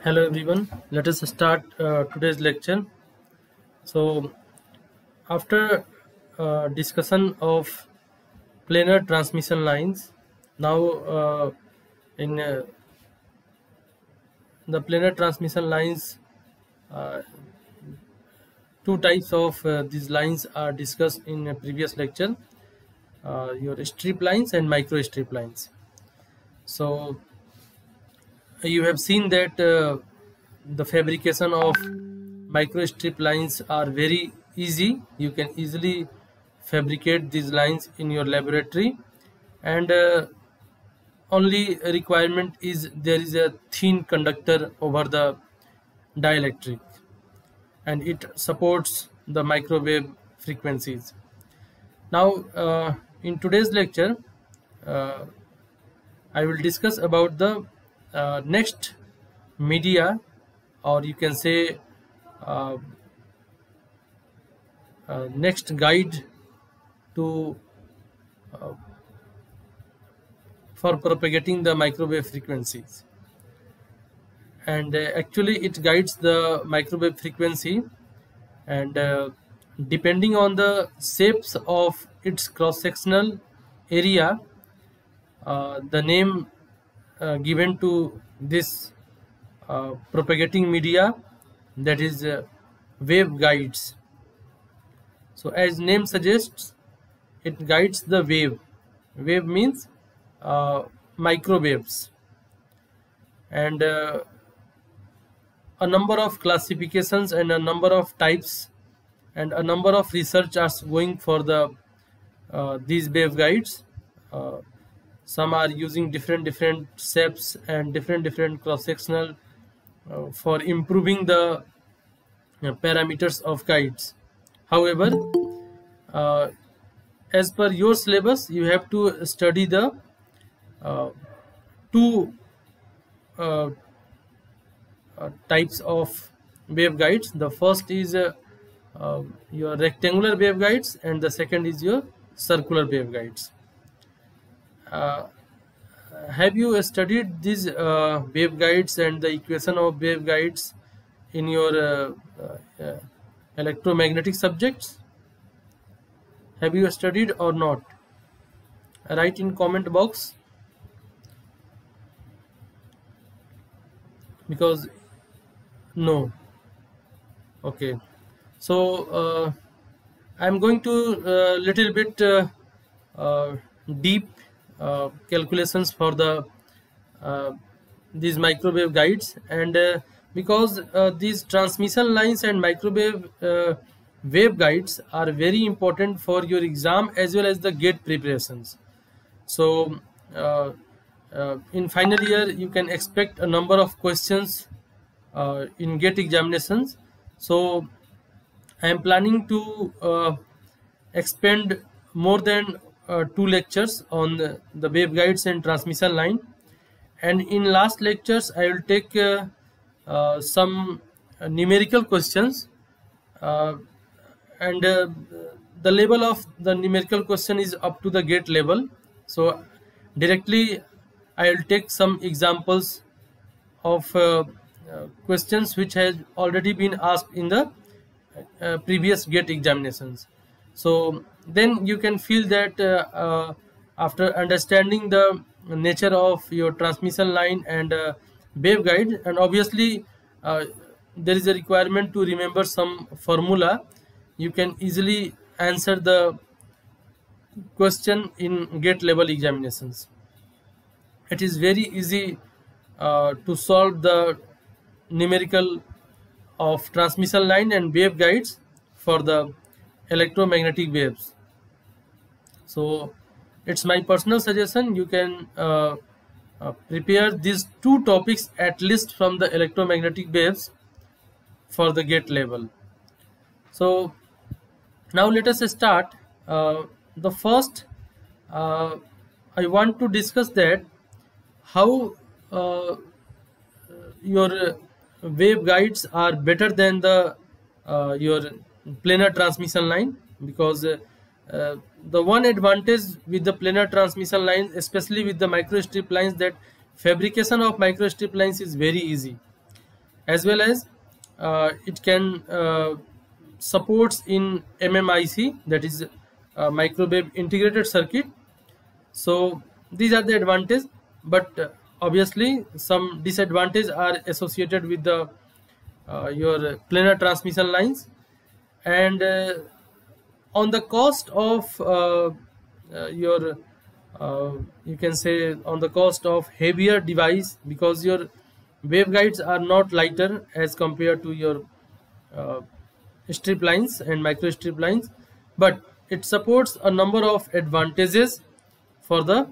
Hello everyone, let us start today's lecture. So after discussion of planar transmission lines, now in the planar transmission lines, uh, two types of these lines are discussed in a previous lecture, your strip lines and micro strip lines. So you have seen that the fabrication of micro strip lines are very easy. You can easily fabricate these lines in your laboratory, and only requirement is there is a thin conductor over the dielectric, and it supports the microwave frequencies. Now in today's lecture uh, I will discuss about the next media, or you can say uh, next guide to for propagating the microwave frequencies. And actually it guides the microwave frequency, and depending on the shapes of its cross-sectional area, the name given to this propagating media, that is waveguides. So as name suggests, it guides the wave. Wave means microwaves, and a number of classifications and a number of types and a number of research are going for the these waveguides. Some are using different shapes and different cross-sectional for improving the parameters of guides. However, uh, as per your syllabus, you have to study the two types of waveguides. The first is your rectangular waveguides, and the second is your circular waveguides. Have you studied these waveguides and the equation of waveguides in your electromagnetic subjects? Have you studied or not? Write in comment box, because no. Okay, so I'm going to little bit deep calculations for the these microwave guides, and because these transmission lines and microwave waveguides are very important for your exam as well as the gate preparations. So in final year you can expect a number of questions in gate examinations. So I am planning to expend more than 2 lectures on the waveguides and transmission line, and in last lectures I will take some numerical questions, and the level of the numerical question is up to the gate level. So directly I will take some examples of questions which has already been asked in the previous gate examinations. So then you can feel that after understanding the nature of your transmission line and waveguide, and obviously there is a requirement to remember some formula, you can easily answer the question in gate level examinations. It is very easy to solve the numerical of transmission line and waveguides for the electromagnetic waves. So it's my personal suggestion, you can prepare these two topics at least from the electromagnetic waves for the gate level. So now let us start. The first I want to discuss that how your waveguides are better than the your planar transmission line, because the one advantage with the planar transmission lines, especially with the microstrip lines, that fabrication of microstrip lines is very easy. as well as it can supports in MMIC, that is microwave integrated circuit. So these are the advantages, but obviously some disadvantages are associated with the your planar transmission lines. And on the cost of your you can say on the cost of heavier device, because your waveguides are not lighter as compared to your uh, strip lines and micro strip lines, but it supports a number of advantages for the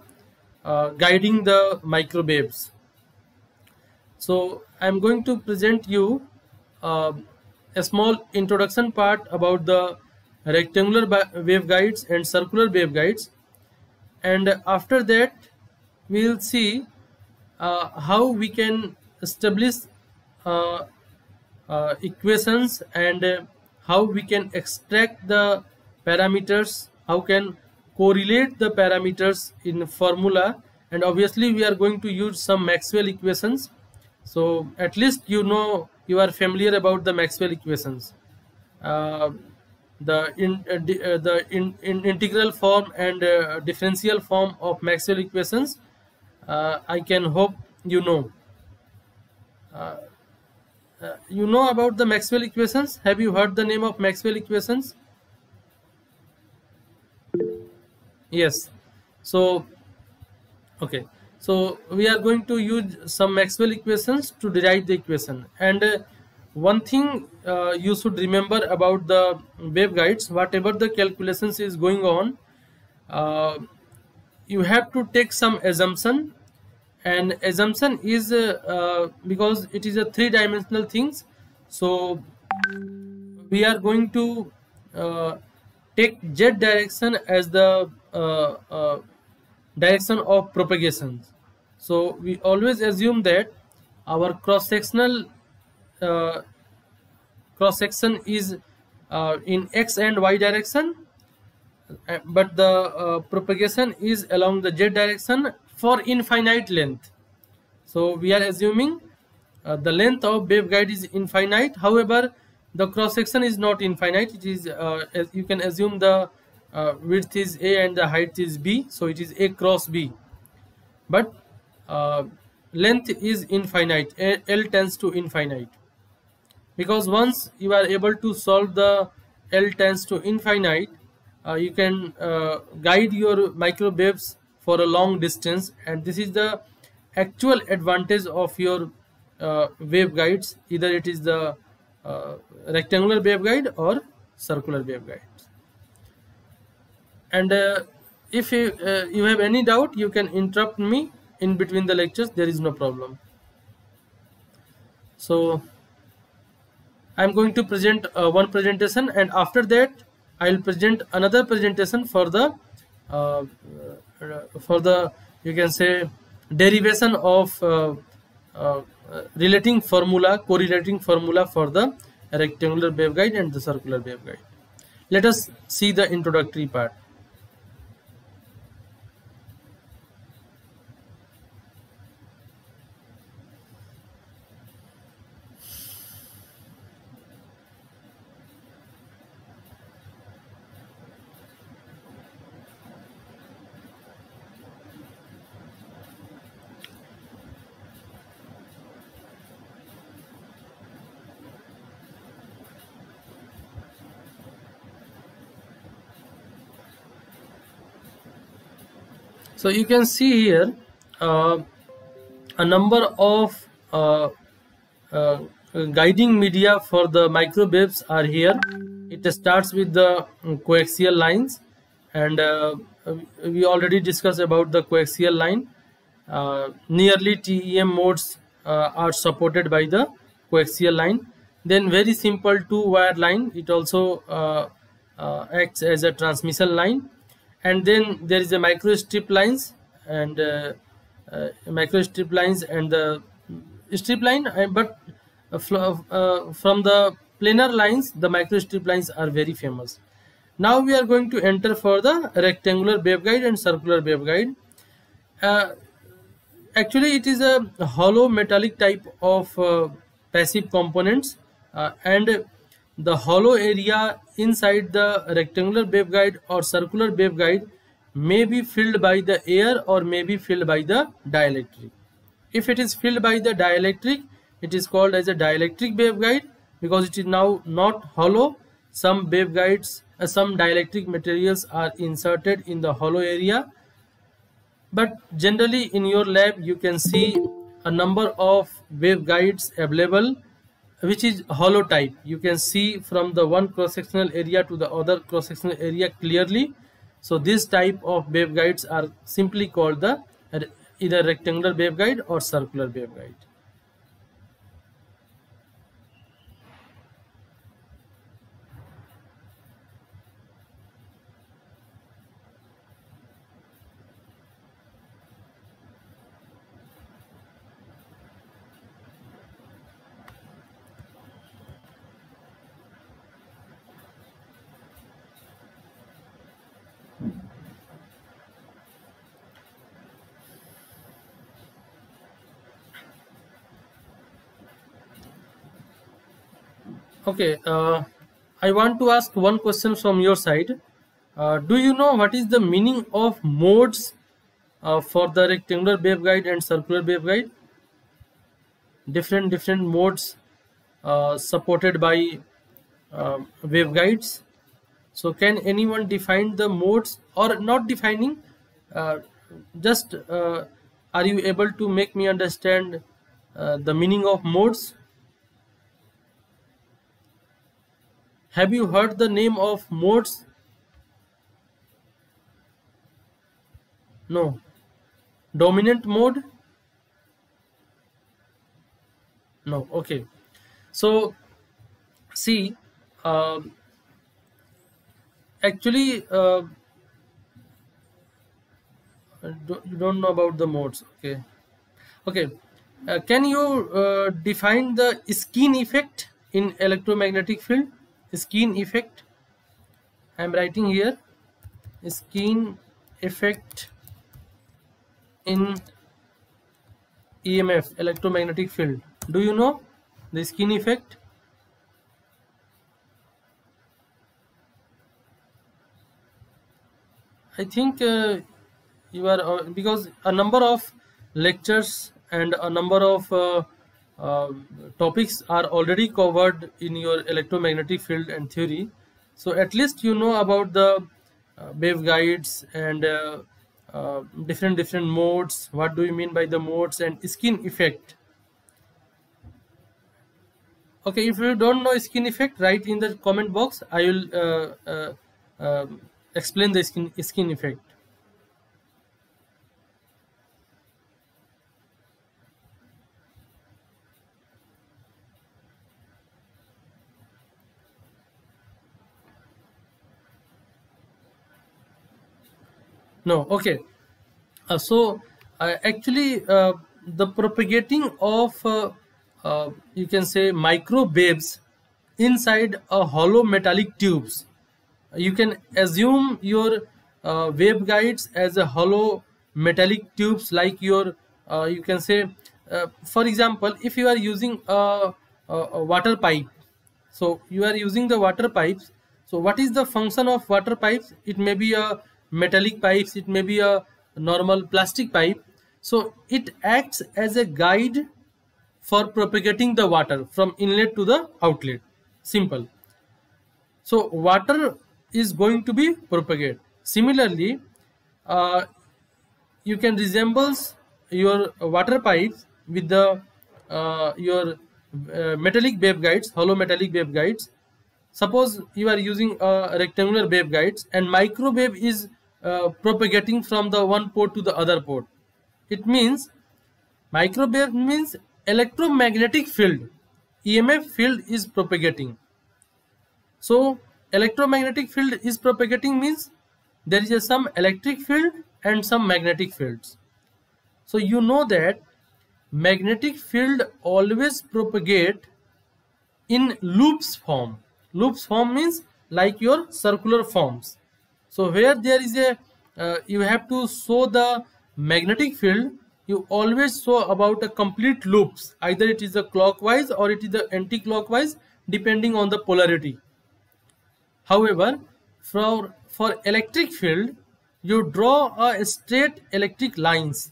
guiding the microwaves. So I'm going to present you uh, a small introduction part about the rectangular waveguides and circular waveguides, and after that we will see how we can establish uh, equations, and how we can extract the parameters, how can correlate the parameters in formula, and obviously we are going to use some Maxwell equations. So at least you are familiar about the Maxwell equations, uh, the integral form and differential form of Maxwell equations. I can hope you know. You know about the Maxwell equations? Have you heard the name of Maxwell equations? Yes. So okay, so we are going to use some Maxwell equations to derive the equation. And one thing you should remember about the waveguides, whatever the calculations is going on, uh, you have to take some assumption. And assumption is because it is a three-dimensional things, so we are going to take z direction as the direction of propagation. So we always assume that our uh, cross section is in x and y direction, but the propagation is along the z direction for infinite length. So we are assuming the length of waveguide is infinite. However, the cross section is not infinite. It is as you can assume the width is a and the height is b, so it is a cross b. But length is infinite. L tends to infinite, because once you are able to solve the L tends to infinite, you can guide your microwaves for a long distance, and this is the actual advantage of your waveguides, either it is the rectangular waveguide or circular waveguide. And if you have any doubt, you can interrupt me in between the lectures, there is no problem. So I'm going to present one presentation, and after that I will present another presentation for the you can say derivation of correlating formula for the rectangular waveguide and the circular waveguide. Let us see the introductory part. So you can see here a number of guiding media for the microwaves are here. It starts with the coaxial lines, and we already discussed about the coaxial line. Nearly TEM modes are supported by the coaxial line. Then very simple two-wire line, it also acts as a transmission line. And then there is a micro strip lines, and micro strip lines and the strip line, but from the planar lines, the micro strip lines are very famous. Now we are going to enter for the rectangular waveguide and circular waveguide. Actually it is a hollow metallic type of passive components, and the hollow area inside the rectangular waveguide or circular waveguide may be filled by the air or may be filled by the dielectric. If it is filled by the dielectric, it is called as a dielectric waveguide because it is now not hollow. Some waveguides, some dielectric materials are inserted in the hollow area, but generally in your lab you can see a number of waveguides available which is hollow type. You can see from the one cross-sectional area to the other cross-sectional area clearly. So this type of waveguides are simply called the either rectangular waveguide or circular waveguide. Okay, I want to ask one question from your side. Do you know what is the meaning of modes for the rectangular waveguide and circular waveguide? Different modes supported by waveguides. So can anyone define the modes, or not defining, just are you able to make me understand the meaning of modes? Have you heard the name of modes? No. Dominant mode? No. Okay. So see, actually you don't know about the modes. Okay. Okay. Can you define the skin effect in electromagnetic field? Skin effect. I am writing here skin effect in EMF, electromagnetic field. Do you know the skin effect? I think you are because a number of lectures and a number of topics are already covered in your electromagnetic field and theory. So at least you know about the waveguides and different modes. What do you mean by the modes and skin effect? Okay, if you don't know skin effect, write in the comment box. I will explain the skin effect. No. Okay. Actually the propagating of you can say microwaves inside a hollow metallic tubes. You can assume your waveguides as a hollow metallic tubes, like your you can say for example, if you are using a water pipe, so you are using the water pipes. So what is the function of water pipes? It may be a metallic pipes, it may be a normal plastic pipe. So it acts as a guide for propagating the water from inlet to the outlet. Simple. So water is going to be propagated. Similarly, you can resemble your water pipes with the your metallic waveguides, hollow metallic waveguides. Suppose you are using rectangular waveguides and microwave is propagating from the one port to the other port. It means microwave means electromagnetic field, EMF field is propagating. So electromagnetic field is propagating means there is some electric field and some magnetic fields. So you know that magnetic field always propagate in loops form. Loops form means like your circular forms. So where there is a you have to show the magnetic field, you always show about a complete loops, either it is a clockwise or it is the anti-clockwise, depending on the polarity. However, for electric field, you draw a straight electric lines.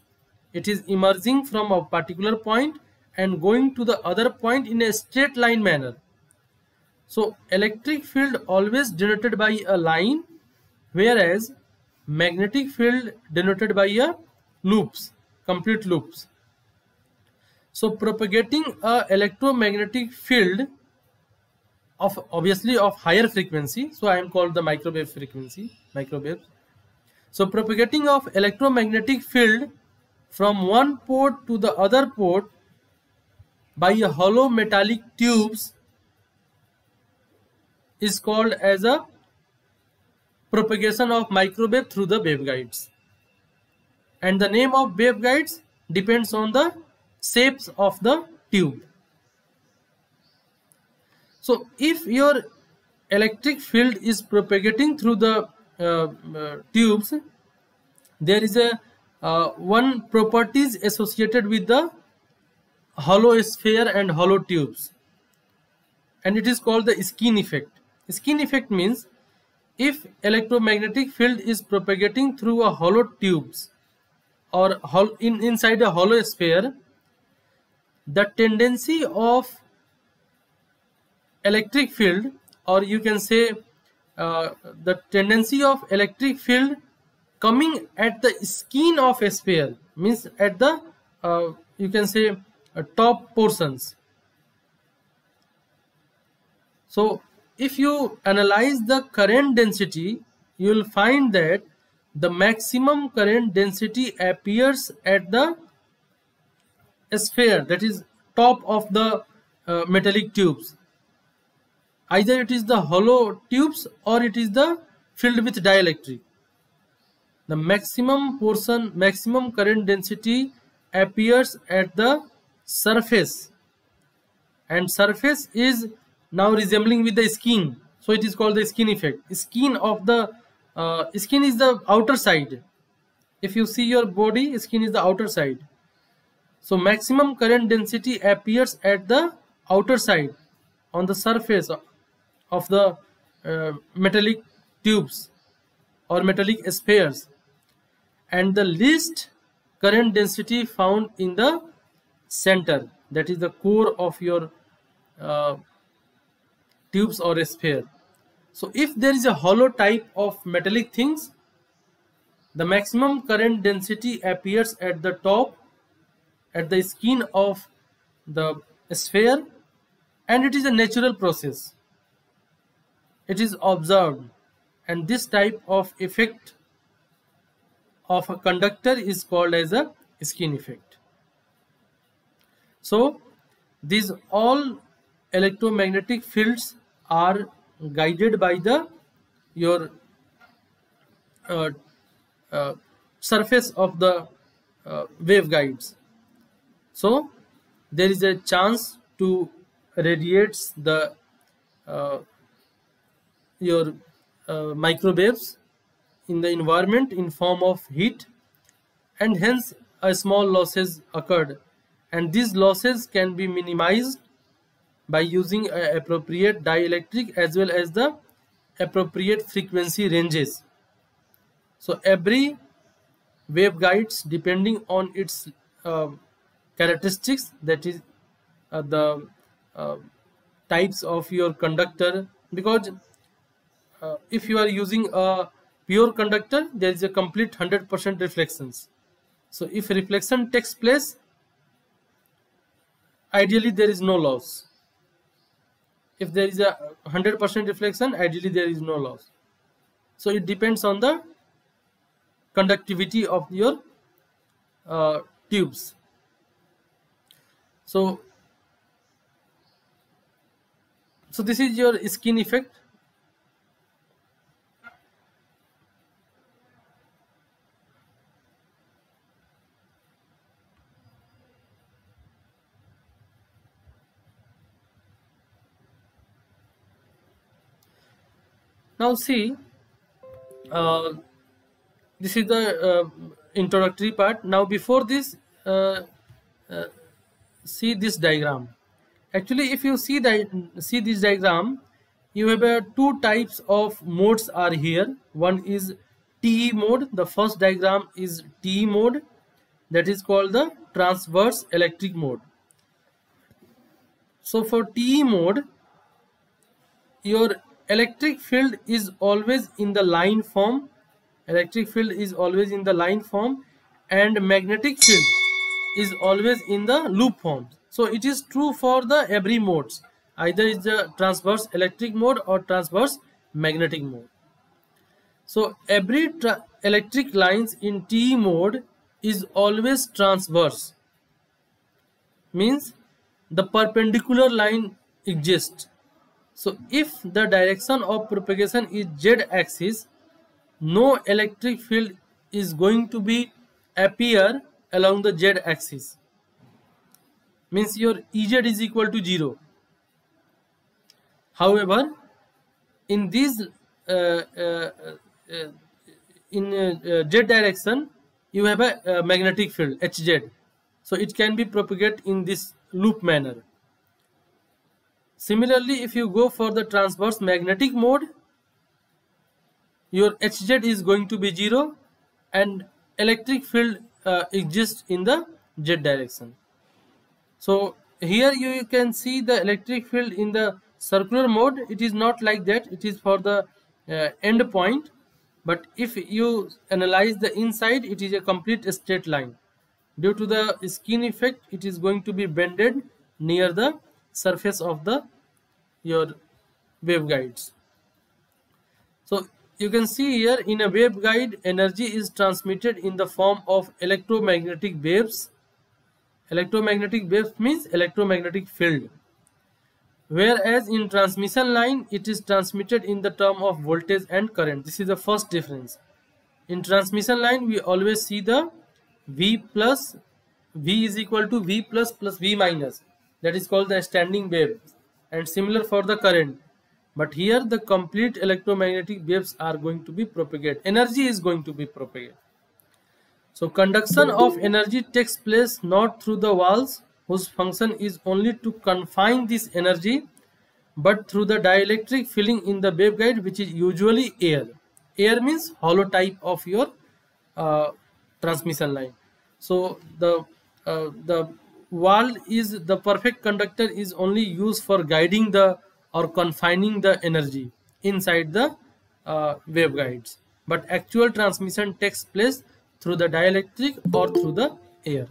It is emerging from a particular point and going to the other point in a straight line manner. So electric field always denoted by a line, whereas magnetic field denoted by a loops, complete loops. So propagating a electromagnetic field of obviously of higher frequency, so I am called the microwave frequency, microwave. So propagating of electromagnetic field from one port to the other port by a hollow metallic tubes is called as a propagation of microwave through the waveguides. And the name of waveguides depends on the shapes of the tube. So if your electric field is propagating through the tubes, there is a one properties associated with the hollow sphere and hollow tubes, and it is called the skin effect. Skin effect means if electromagnetic field is propagating through a hollow tubes or inside a hollow sphere, the tendency of electric field, or you can say the tendency of electric field coming at the skin of a sphere, means at the you can say top portions. So if you analyze the current density, you will find that the maximum current density appears at the sphere, that is top of the metallic tubes. Either it is the hollow tubes or it is the filled with dielectric. The maximum current density appears at the surface, and surface is now resembling with the skin, so it is called the skin effect. Skin of the skin is the outer side. If you see your body, skin is the outer side. So maximum current density appears at the outer side, on the surface of the metallic tubes or metallic spheres, and the least current density found in the center, that is the core of your tubes or a sphere. So if there is a hollow type of metallic things, the maximum current density appears at the top, at the skin of the sphere, and it is a natural process. It is observed, and this type of effect of a conductor is called as a skin effect. So these all electromagnetic fields are guided by the your surface of the waveguides. So there is a chance to radiate the your microwaves in the environment in form of heat, and hence a small losses occurred, and these losses can be minimized by using appropriate dielectric as well as the appropriate frequency ranges. So every waveguides, depending on its characteristics, that is the types of your conductor, because if you are using a pure conductor, there is a complete 100% reflections. So if reflection takes place, ideally there is no loss. If there is a 100% reflection, ideally there is no loss. So it depends on the conductivity of your tubes. So this is your skin effect. Now see, this is the introductory part. Now before this, uh, uh, see this diagram. Actually, if you see this diagram, you have two types of modes are here. One is TE mode. The first diagram is TE mode, that is called the transverse electric mode. So for TE mode, your electric field is always in the line form. Electric field is always in the line form, and magnetic field is always in the loop form. So it is true for the every modes. Either is the transverse electric mode or transverse magnetic mode. So every electric lines in TE mode is always transverse. Means the perpendicular line exists. So if the direction of propagation is z-axis, no electric field is going to be appear along the z-axis. Means your Ez is equal to 0. However, in this z direction, you have a magnetic field Hz. So it can be propagated in this loop manner. Similarly, if you go for the transverse magnetic mode, your Hz is going to be 0 and electric field exists in the z direction. So here you can see the electric field in the circular mode. It is not like that. It is for the end point. But if you analyze the inside, it is a complete straight line. Due to the skin effect, it is going to be bended near the surface of the your waveguides. So you can see here, in a waveguide, energy is transmitted in the form of electromagnetic waves. Electromagnetic waves means electromagnetic field. Whereas in transmission line, it is transmitted in the term of voltage and current. This is the first difference. In transmission line, we always see the V is equal to V plus V minus. That is called the standing wave, and similar for the current. But here the complete electromagnetic waves are going to be propagated. Energy is going to be propagated. So conduction of energy takes place not through the walls, whose function is only to confine this energy, but through the dielectric filling in the waveguide, which is usually air. Air means hollow type of your transmission line. So the wall is the perfect conductor, is only used for guiding the or confining the energy inside the waveguides. But actual transmission takes place through the dielectric or through the air.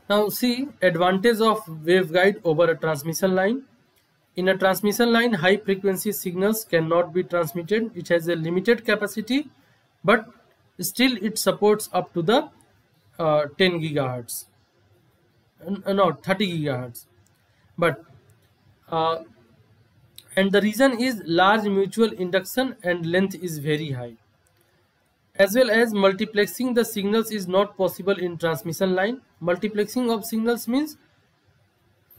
Now see advantage of waveguide over a transmission line. In a transmission line, high frequency signals cannot be transmitted. It has a limited capacity, but still it supports up to the 10 gigahertz. No, 30 gigahertz. But and the reason is large mutual induction and length is very high. As well as multiplexing the signals is not possible in transmission line. Multiplexing of signals means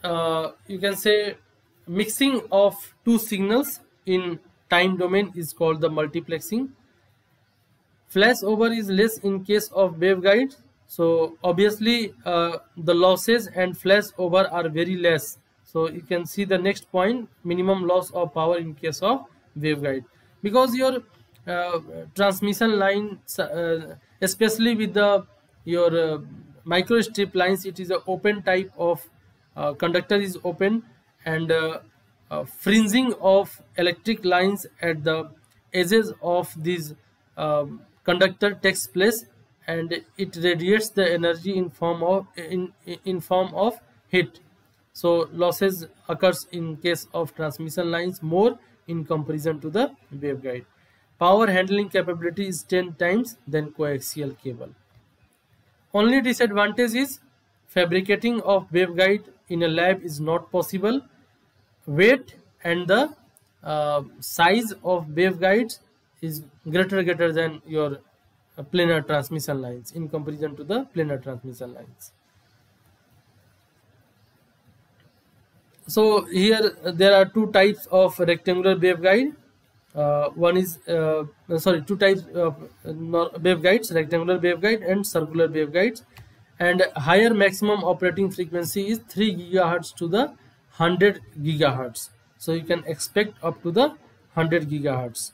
you can say mixing of two signals in time domain is called the multiplexing. Flashover is less in case of waveguide. So obviously the losses and flashover are very less. So you can see the next point, minimum loss of power in case of waveguide, because your transmission line, especially with the your microstrip lines, it is an open type of conductor is open, and fringing of electric lines at the edges of this conductor takes place, and it radiates the energy in form of heat. So losses occurs in case of transmission lines more in comparison to the waveguide. Power handling capability is 10 times than coaxial cable. Only disadvantage is fabricating of waveguide in a lab is not possible. Weight and the size of waveguides is greater than your planar transmission lines in comparison to the planar transmission lines. So here there are two types of rectangular waveguide. Two types of waveguides: rectangular waveguide and circular waveguides. And higher maximum operating frequency is 3 GHz to the 100 GHz. So you can expect up to the 100 GHz.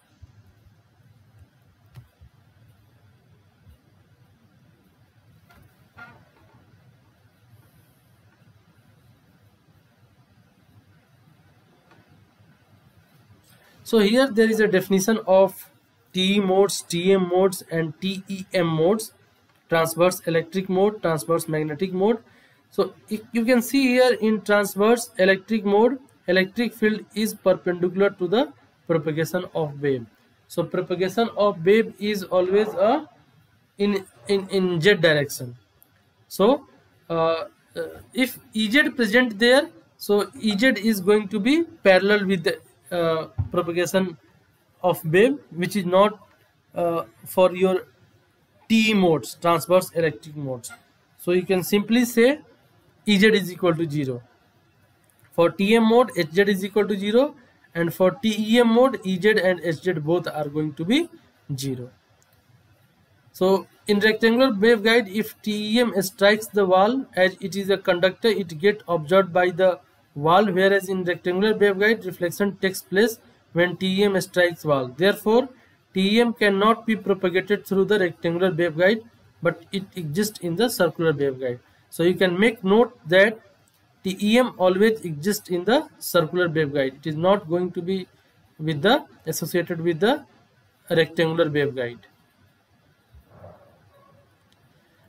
So here there is a definition of TE modes, TM modes and TEM modes: transverse electric mode, transverse magnetic mode. So you can see here in transverse electric mode, electric field is perpendicular to the propagation of wave. So propagation of wave is always in z direction. So if Ez present there, so Ez is going to be parallel with the propagation of wave, which is not for your TE modes, transverse electric modes. So you can simply say Ez is equal to 0. For TM mode, Hz is equal to 0, and for TEM mode, Ez and Hz both are going to be 0. So in rectangular waveguide, if TEM strikes the wall, as it is a conductor, it gets absorbed by the wall, whereas in rectangular waveguide, reflection takes place when TEM strikes wall. Therefore, TEM cannot be propagated through the rectangular waveguide, but it exists in the circular waveguide. So you can make note that TEM always exists in the circular waveguide. It is not going to be associated with the rectangular waveguide.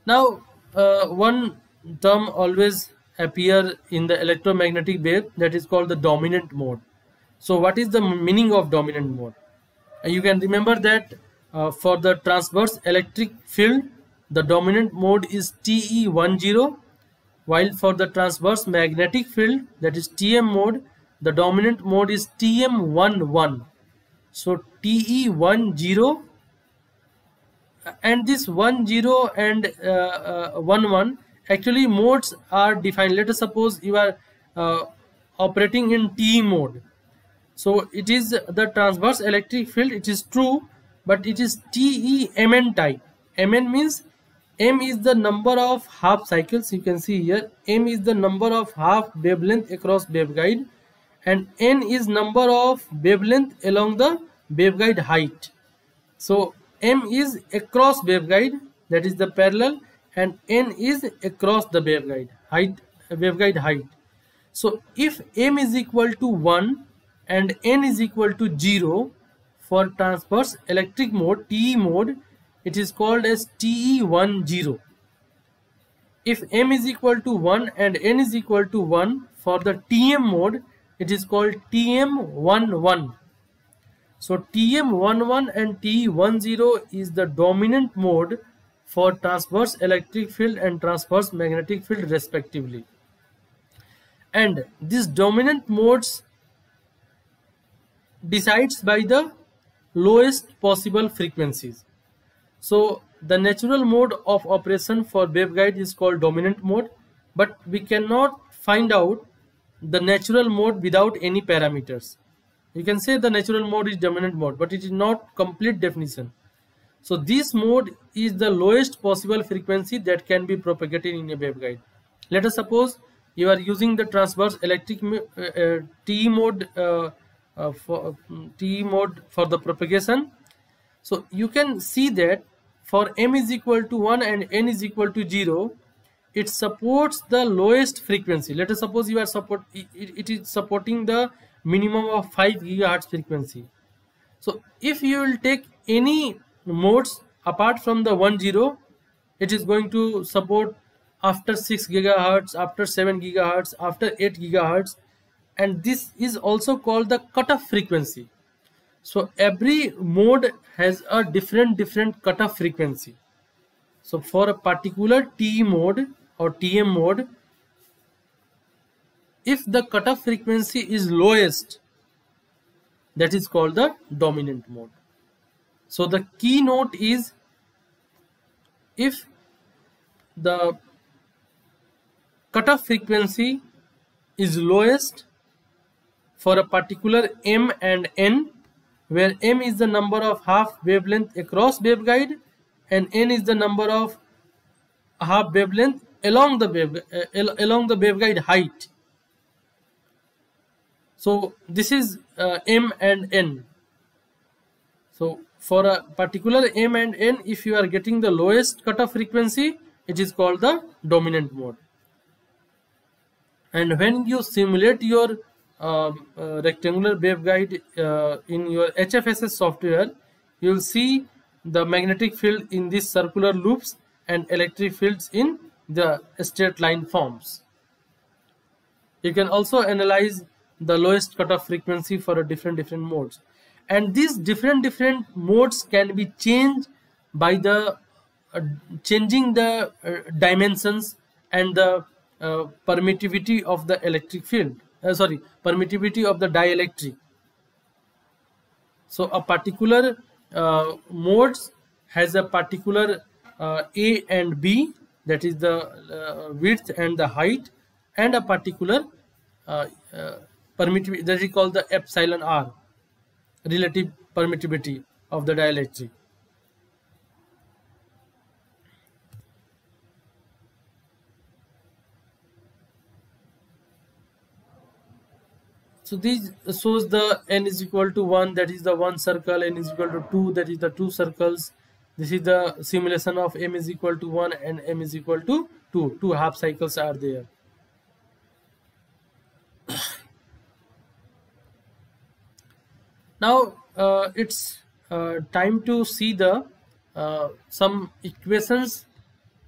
Now, one term always appear in the electromagnetic wave, that is called the dominant mode. So what is the meaning of dominant mode? You can remember that for the transverse electric field, the dominant mode is TE10, while for the transverse magnetic field, that is TM mode, the dominant mode is TM11. So TE10 and this 10 and 11, actually modes are defined. Let us suppose you are operating in TE mode. So it is the transverse electric field, it is true, but it is TEMN type. MN means M is the number of half cycles. You can see here M is the number of half wavelength across waveguide, and N is number of wavelength along the waveguide height. So M is across waveguide, that is the parallel, and N is across the waveguide height. So if M is equal to 1 and N is equal to 0 for transverse electric mode, TE mode, it is called as TE10. If M is equal to 1 and N is equal to 1 for the TM mode, it is called TM11. So TM11 and TE10 is the dominant mode for transverse electric field and transverse magnetic field respectively. And these dominant modes decides by the lowest possible frequencies. So the natural mode of operation for waveguide is called dominant mode, but we cannot find out the natural mode without any parameters. You can say the natural mode is dominant mode, but it is not complete definition. So this mode is the lowest possible frequency that can be propagated in a waveguide. Let us suppose you are using the transverse electric TE mode for the propagation. So you can see that for M is equal to 1 and N is equal to 0, it supports the lowest frequency. Let us suppose you are it is supporting the minimum of 5 GHz frequency. So if you will take any modes apart from the 10, it is going to support after 6 GHz, after 7 GHz, after 8 GHz, and this is also called the cutoff frequency. So every mode has a different cutoff frequency. So for a particular TE mode or TM mode, if the cutoff frequency is lowest, that is called the dominant mode. So the keynote is if the cutoff frequency is lowest for a particular m and n, where m is the number of half wavelength across waveguide and n is the number of half wavelength along the waveguide height. So this is m and n. So for a particular m and n, if you are getting the lowest cutoff frequency, it is called the dominant mode. And when you simulate your rectangular waveguide in your HFSS software, you will see the magnetic field in these circular loops and electric fields in the straight line forms. You can also analyze the lowest cutoff frequency for a different modes, and these different modes can be changed by the changing the dimensions and the permittivity of the electric field, permittivity of the dielectric. So a particular modes has a particular A and B, that is the width and the height, and a particular permittivity that is called the epsilon r, relative permittivity of the dielectric. So this shows the n is equal to 1, that is the one circle, n is equal to 2, that is the two circles. This is the simulation of m is equal to 1 and m is equal to 2. Two half cycles are there. Now it's time to see the some equations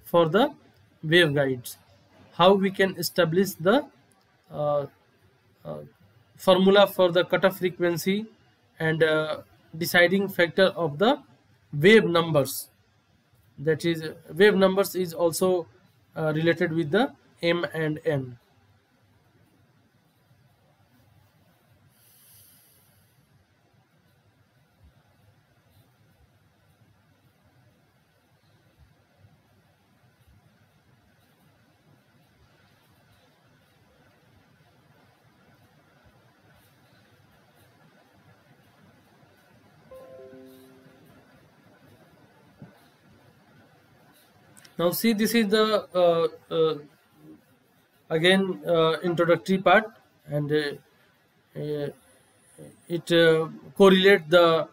for the waveguides. How we can establish the formula for the cutoff frequency and deciding factor of the wave numbers. That is, wave numbers is also related with the m and n. Now see, this is the again introductory part, and it correlates the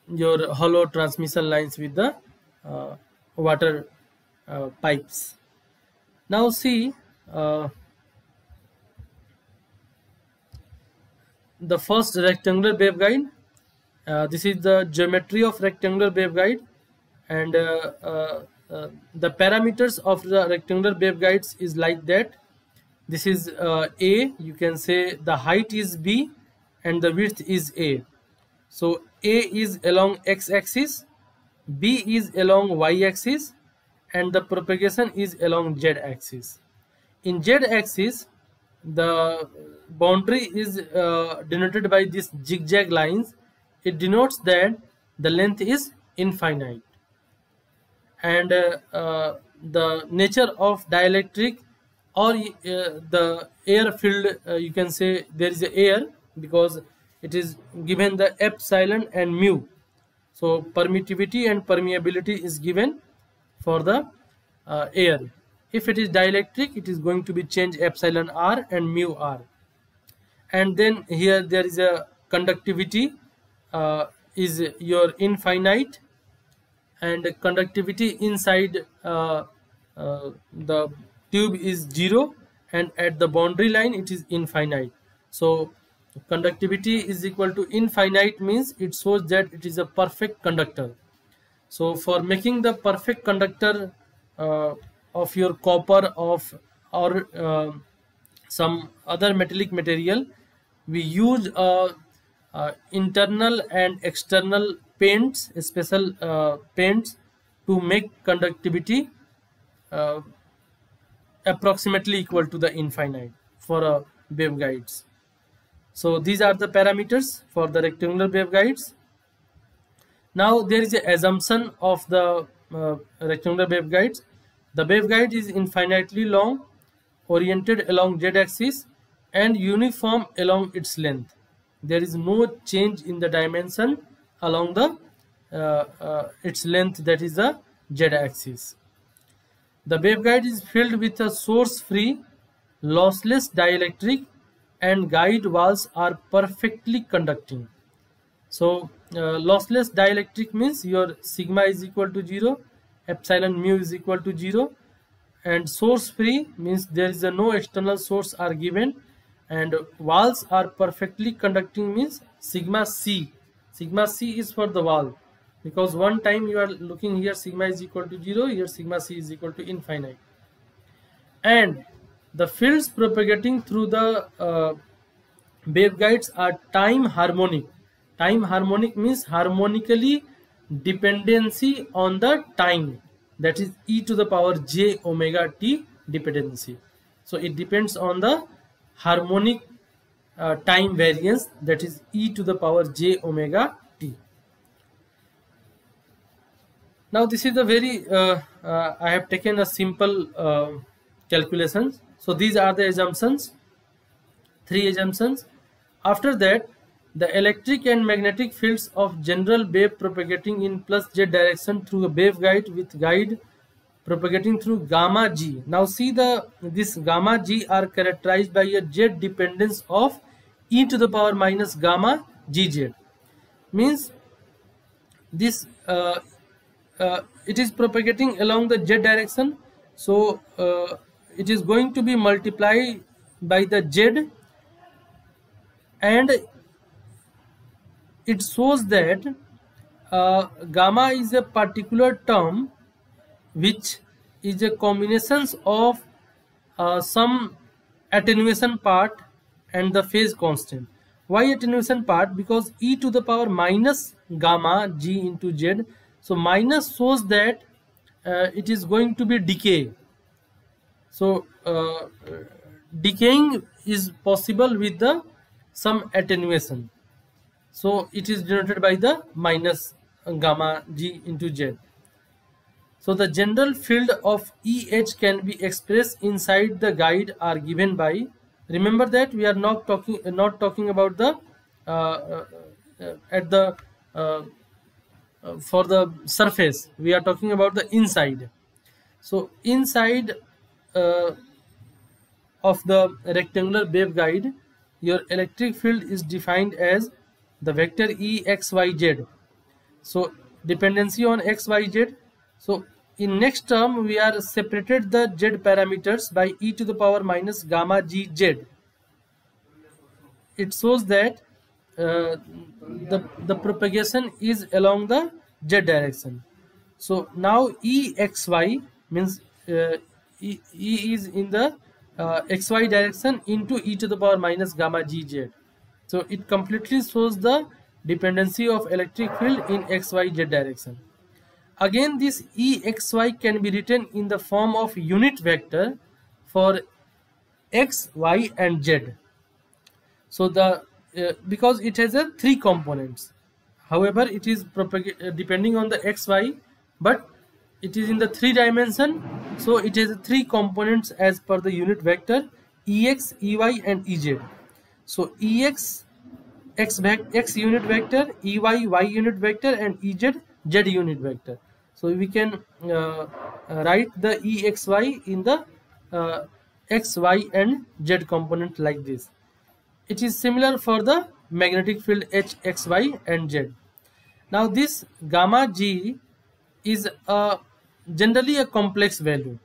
your hollow transmission lines with the water pipes. Now see the first rectangular waveguide. This is the geometry of rectangular waveguide, and the parameters of the rectangular waveguides is like that. This is A, you can say the height is B and the width is A. So A is along x-axis, B is along y-axis, and the propagation is along z-axis. In z-axis, the boundary is denoted by these zigzag lines. It denotes that the length is infinite. And the nature of dielectric or the air field, you can say there is air because it is given the epsilon and mu. So permittivity and permeability is given for the air. If it is dielectric, it is going to be changed epsilon r and mu r. And then here there is a conductivity is your infinite, and conductivity inside the tube is 0, and at the boundary line it is infinite. So conductivity is equal to infinite means it shows that it is a perfect conductor. So for making the perfect conductor of your copper or some other metallic material, we use internal and external paints, special paints, to make conductivity approximately equal to the infinite for waveguides. So these are the parameters for the rectangular waveguides. Now there is an assumption of the rectangular waveguides. The waveguide is infinitely long, oriented along z-axis, and uniform along its length. There is no change in the dimension along the its length, that is the z-axis. The waveguide is filled with a source-free, lossless dielectric, and guide walls are perfectly conducting. So lossless dielectric means your sigma is equal to 0, epsilon mu is equal to 0, and source free means there is no external source are given, and walls are perfectly conducting means sigma c. Sigma c is for the wall, because one time you are looking here sigma is equal to 0, here sigma c is equal to infinite. And the fields propagating through the waveguides are time harmonic. Time harmonic means harmonically dependency on the time, that is e to the power j omega t dependency. So it depends on the harmonic time variance, that is e to the power j omega t. Now this is a very I have taken a simple calculations. So these are the assumptions, 3 assumptions. After that, the electric and magnetic fields of general wave propagating in plus z direction through a waveguide with guide propagating through gamma g. Now see this gamma g are characterized by a z dependence of e to the power minus gamma gz. Means this it is propagating along the z direction, so it is going to be multiplied by the z, and it shows that gamma is a particular term which is a combination of some attenuation part and the phase constant. Why attenuation part? Because e to the power minus gamma g into z, so minus shows that it is going to be decay. So decaying is possible with the some attenuation, so it is denoted by the minus gamma g into z. So the general field of EH can be expressed inside the guide are given by, remember that we are not talking about the at the for the surface, we are talking about the inside. So inside of the rectangular waveguide, your electric field is defined as the vector EXYZ. So dependency on XYZ. So in next term we are separated the Z parameters by e to the power minus gamma GZ. It shows that the propagation is along the Z direction. So now EXY means E is in the XY direction into e to the power minus gamma GZ. So it completely shows the dependency of electric field in XYZ direction. Again, this EXY can be written in the form of unit vector for X, Y and Z. So the because it has a 3 components. However, it is depending on the XY, but it is in the 3 dimension. So it has 3 components as per the unit vector EX, EY and EZ. So EX X unit vector, EY Y unit vector and EZ Z unit vector. So we can write the EXY in the X, Y and Z component like this. It is similar for the magnetic field H, X, Y and Z. Now this gamma G is generally a complex value,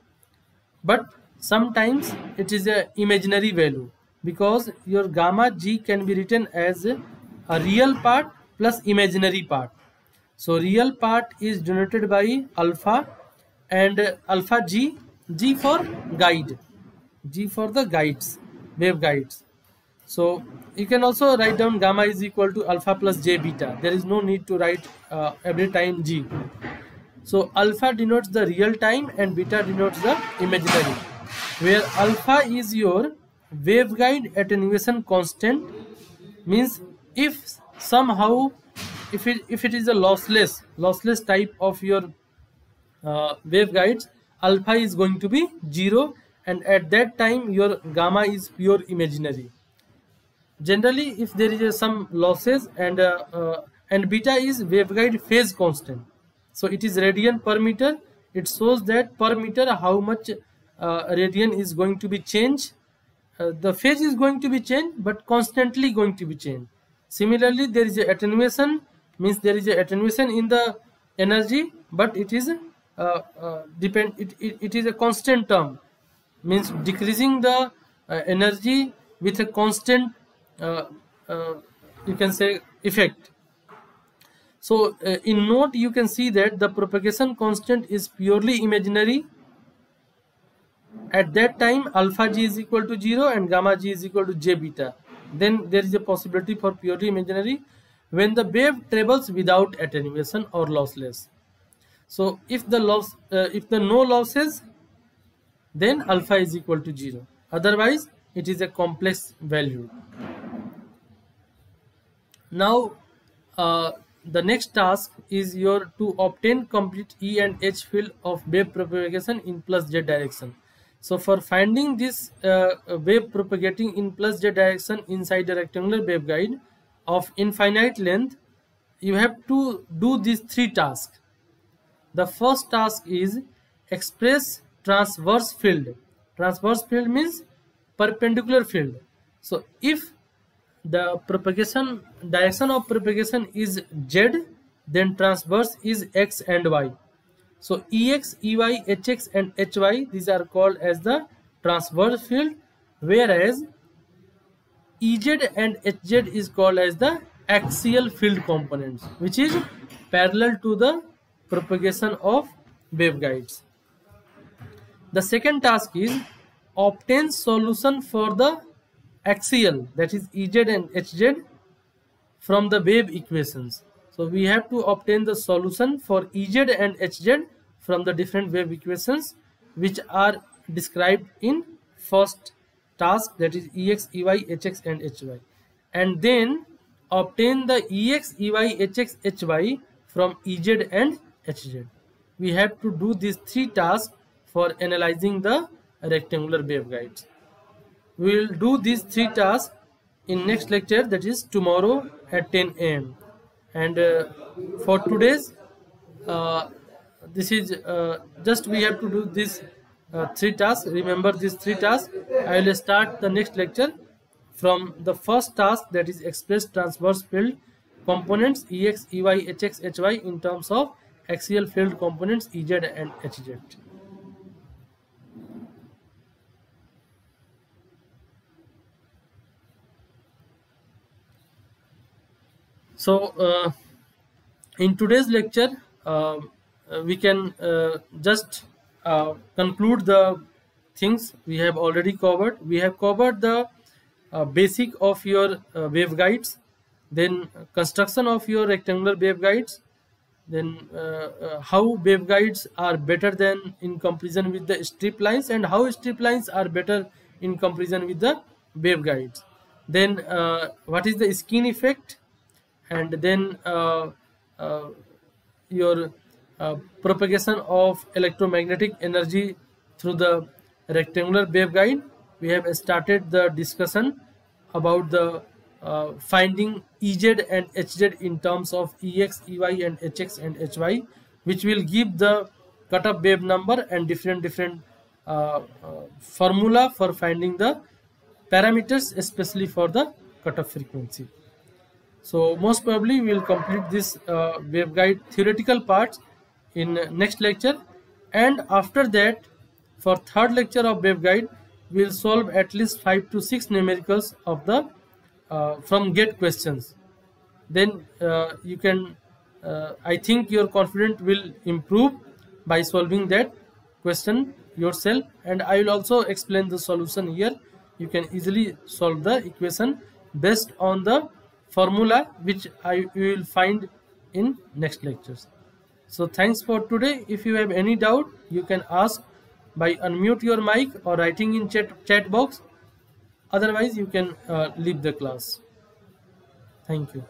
but sometimes it is a imaginary value, because your gamma G can be written as a real part plus imaginary part. So real part is denoted by alpha, and alpha G, G for guide, G for the guides, wave guides. So you can also write down gamma is equal to alpha plus J beta. There is no need to write every time G. So alpha denotes the real time and beta denotes the imaginary, where alpha is your waveguide attenuation constant means if somehow if it is a lossless type of your waveguides, alpha is going to be 0, and at that time your gamma is pure imaginary. Generally, if there is some losses, and beta is waveguide phase constant, so it is radian per meter. It shows that per meter how much radian is going to be changed. The phase is going to be changed, but constantly going to be changed. Similarly, there is a attenuation, means there is a attenuation in the energy, but it is it is a constant term, means decreasing the energy with a constant you can say effect. So in note you can see that the propagation constant is purely imaginary. At that time alpha g is equal to 0 and gamma g is equal to j beta. Then there is a possibility for purely imaginary when the wave travels without attenuation or lossless. So if the no losses, then alpha is equal to 0. Otherwise it is a complex value. Now the next task is to obtain complete E and H field of wave propagation in plus z direction. So for finding this wave propagating in plus z direction inside a rectangular waveguide of infinite length, you have to do these 3 tasks. The first task is express transverse field. Transverse field means perpendicular field. So if the propagation direction of propagation is z, then transverse is x and y. So Ex, Ey, Hx and Hy, these are called as the transverse field, whereas Ez and Hz is called as the axial field components, which is parallel to the propagation of waveguides. The second task is obtain solution for the axial, that is Ez and Hz, from the wave equations. So we have to obtain the solution for Ez and Hz from the different wave equations which are described in first task, that is Ex, Ey, Hx and Hy, and then obtain the Ex, Ey, Hx, Hy from Ez and Hz. We have to do these 3 tasks for analyzing the rectangular waveguides. We will do these 3 tasks in next lecture, that is tomorrow at 10 am. And for today's this is just we have to do these 3 tasks. Remember these 3 tasks. I will start the next lecture from the first task, that is express transverse field components Ex, Ey, Hx, Hy in terms of axial field components Ez and Hz. So in today's lecture we can just conclude the things we have already covered. We have covered the basic of your waveguides, then construction of your rectangular waveguides, then how waveguides are better than in comparison with the strip lines, and how strip lines are better in comparison with the waveguides. Then what is the skin effect, and then your propagation of electromagnetic energy through the rectangular waveguide. We have started the discussion about the finding Ez and Hz in terms of Ex, Ey and Hx and Hy, which will give the cutoff wave number and different formula for finding the parameters, especially for the cutoff frequency. So most probably we will complete this waveguide theoretical parts in next lecture, and after that for third lecture of waveguide we will solve at least 5 to 6 numericals of the from GATE questions. Then you can I think your confidence will improve by solving that question yourself, and I will also explain the solution here. You can easily solve the equation based on the formula which you will find in next lectures. So thanks for today. If you have any doubt, you can ask by unmute your mic or writing in chat box. Otherwise you can leave the class. Thank you.